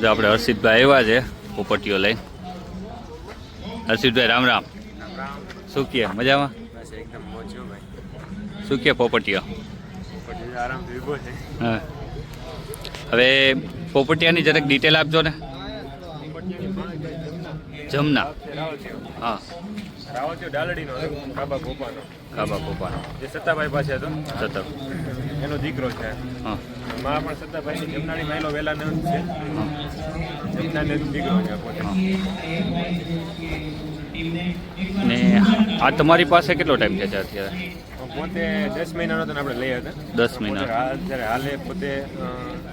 જો આપણે હર્ષિતભાઈ આવ્યા છે પોપટીઓ લઈ. હર્ષિતભાઈ રામ રામ. શું કહે મજામાં? એકદમ મોજો ભાઈ. શું કહે પોપટીઓ? આરામથી ઊભો છે. હા, હવે પોપટિયાની જરાક ડિટેલ આપજો ને. જમના. હા, રાવતીઓ ડાલડીનો કાબા ગોપાનો, કાબા પોપાનો. જે સત્તાભાઈ પાસે હતો સતત. એનો દીકરો છે. હા માં પણ સત્તાભાઈની જમનાની માયલો વેલા ન છે. હા જમનાને દીકરો છે પોતે. હા. ને આ તમારી પાસે કેટલો ટાઈમ છે અત્યારે? પોતે 10 મહિનાનો હતો ને આપણે લઈ હતા. 10 મહિના. અત્યારે હાલે પોતે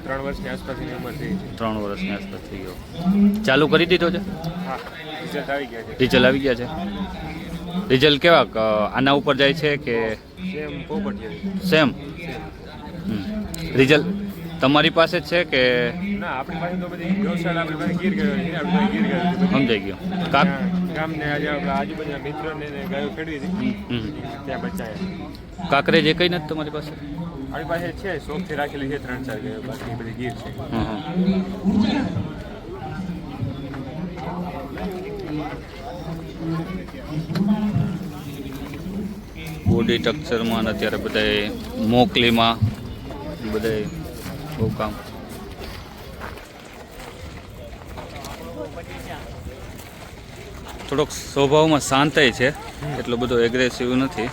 3 વર્ષની આસપાસની ઉંમર થઈ છે. 3 વર્ષની આસપાસ થઈ ગયો. ચાલુ કરી દીધો છે? હા, રિઝલ્ટ આવી ગયા છે. રિઝલ્ટ આવી ગયા છે. રિઝલ્ટ કેવા આના ઉપર જાય છે કે સેમ પોપટીઓ? સેમ. રિઝલ્ટ તમારી પાસે જ છે કે? ના, આપણી પાસે તો બધી ગૌશાળા આપણી પાસે ગીર ગયો છે. આપણી પાસે ગીર ગયો છે. સમજાઈ ગયો. કાક ગામને આજે આપણા આજુબાજુના મિત્રોને ગાયો ખેડવી હતી ત્યાં બચાયા. કાંકરેજ એ કઈ નથી તમારી પાસે? આપણી પાસે છે, શોખથી રાખેલી છે 3-4 ગાયો, બાકી બધી ગીર છે. બોડી સ્ટ્રક્ચરમાં ને અત્યારે બધાય મોકલીમાં બધાય બહુ કામ. થોડોક સ્વભાવમાં શાંતય છે, એટલો બધો એગ્રેસિવ નથી.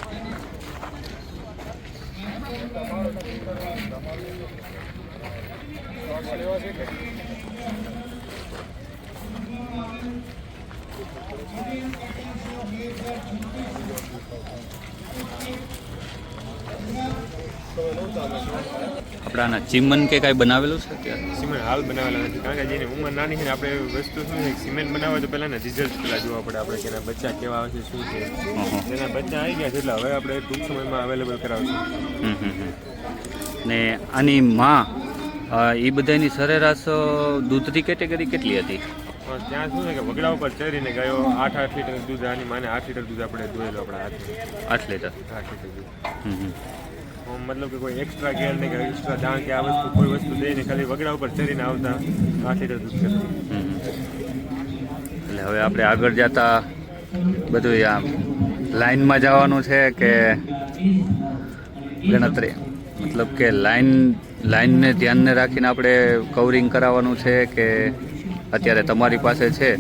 આપણાના ચીમન કે કાંઈ બનાવેલું છે અત્યારે? સિમેન્ટ હાલ બનાવેલા નથી, કારણ કે જેની ઉંમર નાની છે ને આપણે વસ્તુ શું છે, સિમેન્ટ બનાવવા તો પહેલાં રિઝલ્ટ પહેલાં જોવા પડે આપણે કે એના બચ્ચા કેવા આવે છે, શું છે. એના બચ્ચા આવી ગયા છે એટલે હવે આપણે ટૂંક સમયમાં અવેલેબલ કરાવશું. ને આની માં એ બધાની સરેરાશ દૂધની કેટેગરી કેટલી હતી? ત્યાં શું છે કે વગડા ઉપર ચરીને ગયો 8 લીટર દૂધ, આની માને 8 લીટર દૂધ આપણે દોયેલો આપણા હાથે. 8 લીટર. 8 લીટર દૂધ. મતલબ કે કોઈ એક્સ્ટ્રા ગેર નહીં કે એક્સ્ટ્રા દાણ કે આ વસ્તુ કોઈ વસ્તુ દઈને ખાલી વગડા ઉપર ચરીને આવતા 8 લીટર દૂધ કરતી. એટલે હવે આપણે આગળ જતા બધું આમ લાઈનમાં જવાનું છે કે ગણતરી, મતલબ કે લાઈનને ધ્યાનને રાખીને આપણે કવરિંગ કરાવવાનું છે કે અત્યારે તમારી પાસે છે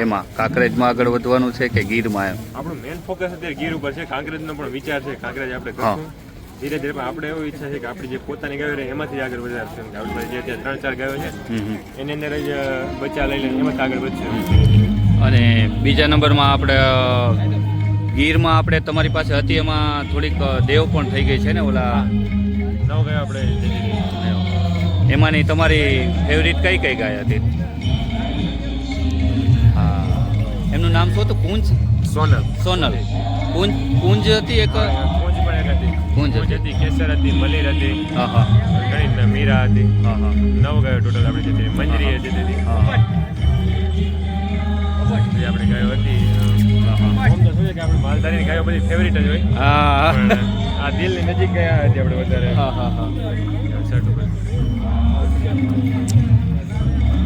એમાં કાંકરેજમાં આગળ વધવાનું છે કે ગીરમાં? એમ આપણું મેઇન ફોકસ અત્યારે ગીર ઉપર છે. કાંકરેજનો પણ વિચાર છે, કાંકરેજ આપણે કરશું ધીરે ધીરે. પણ આપણે એવી ઈચ્છા છે કે આપણી જે પોતાની ગાયો રહે એમાંથી જ આગળ વધારશું. આપણી પાસે જે અત્યારે 3-4 ગાયો છે એની અંદર જ બચ્ચા લઈ લઈને એમાંથી આગળ વધશે. અને બીજા નંબરમાં આપણે ગીરમાં આપણે તમારી પાસે હતી એમાં થોડીક દેવ પણ થઈ ગઈ છે ને, ઓલા 9 ગાયો આપણે. એમાંની તમારી ફેવરિટ કઈ કઈ ગાય હતી? હા, એમનું નામ શું હતું? કુંજ? સોનલ. કુંજ હતી એક. કુંજ પણ એક હતી. કુંજ હતી, કેસર હતી, મલીર હતી. હા હા. ઘણી મીરા હતી. હા હા. 9 ગાયો ટોટલ આપણે જતી. મંજરી હતી. હા હા. જે આપણી ગાયો હતી. આમ તો શું છે કે આપણે માલધારીની ગાયો બધી ફેવરિટ જ હોય. હા. આ દિલની નજીક ગયા હતી આપણે વધારે. હા હા હા.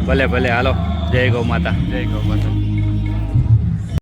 ભલે ભલે, હાલો. જય ગૌ માતા. જય ગૌ માતા.